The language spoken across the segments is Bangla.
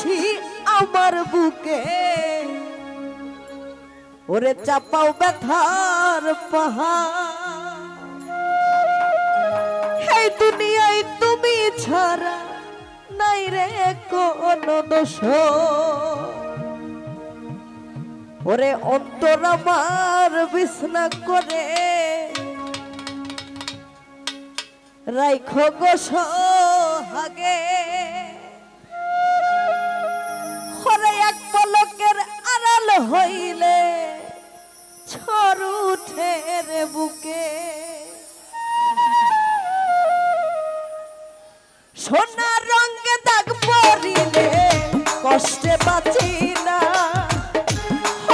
আছি আমার বুকে, ওরে চাপাও ব্যথার পাহাড়। এই দুনিয়ায় তুমি ছাড়া নাই রে কোনো দোষ, ওরে অন্তর আমার বিছনা করে রাইখো গো সোহাগে। ওরে এক পলকের আড়াল হইলে ঝড় উঠে রে বুকে, সোনার রঙে দাগ পড়িলে কষ্টে বাঁচি না,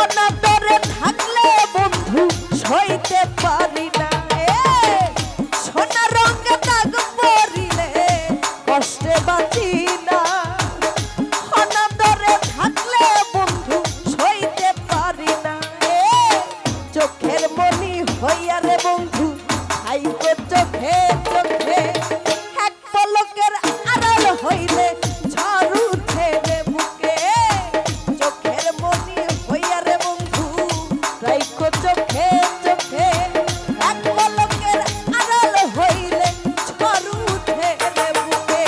অনাদরে থাকলে বন্ধু সইতে পারি না। সোনার রঙে দাগ পড়িলে কষ্টে বাঁচি না, অনাদরে থাকলে বন্ধু সইতে পারি না। চোখের মনি হইয়া রে বন্ধু আইকো চোখে চোখে, এক পলকের আড়াল হইলে ঝড় উঠে রে বুকে। চোখের মনি হইয়া রে বন্ধু রাইকো চোখে চোখে, এক পলকের আড়াল হইলে ঝড় উঠে রে বুকে।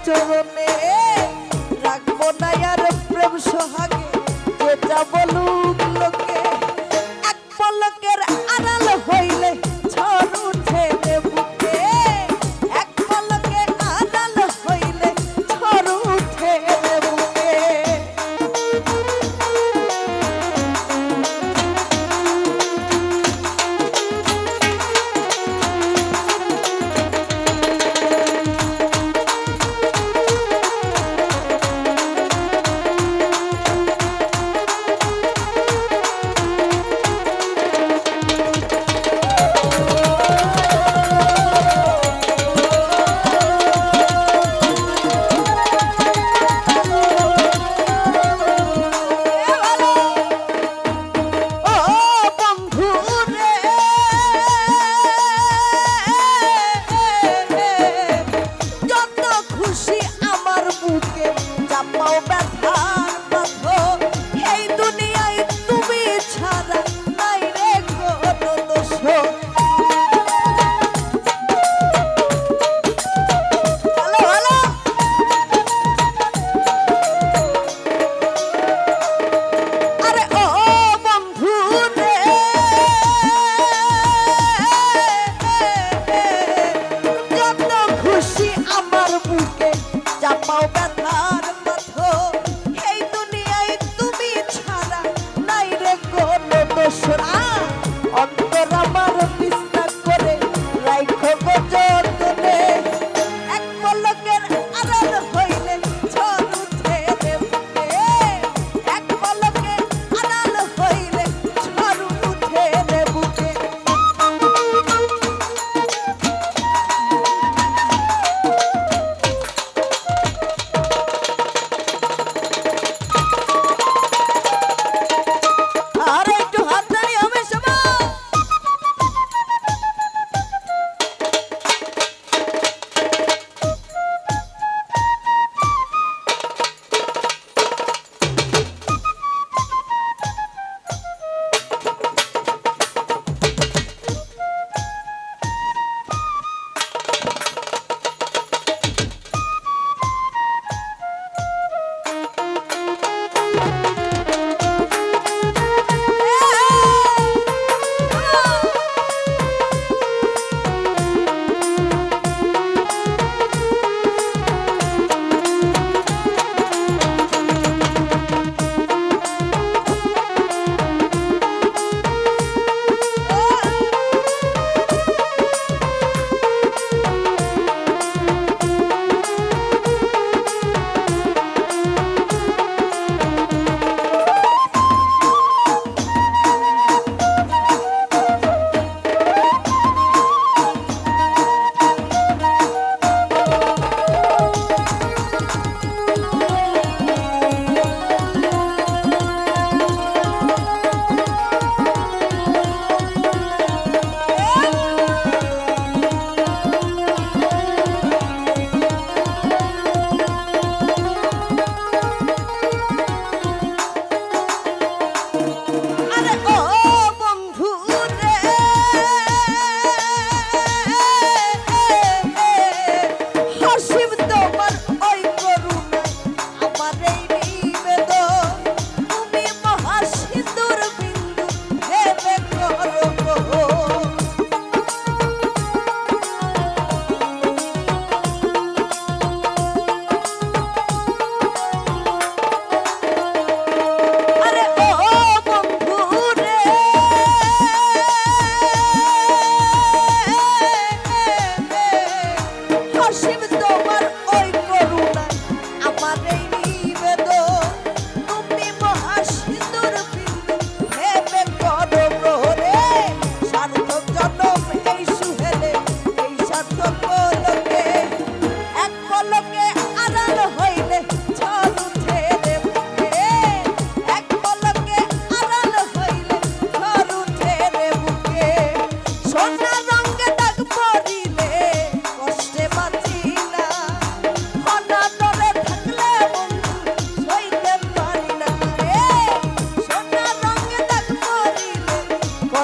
চরণে রাখবো না আর প্রেম সোহাগে, যেটা বলুক লোকে। এক পলকের আড়াল হইলে ঝড় উঠে রে বুকে, এক পলকের আড়াল হইলে ঝড় উঠে রে বুকে।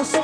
আসে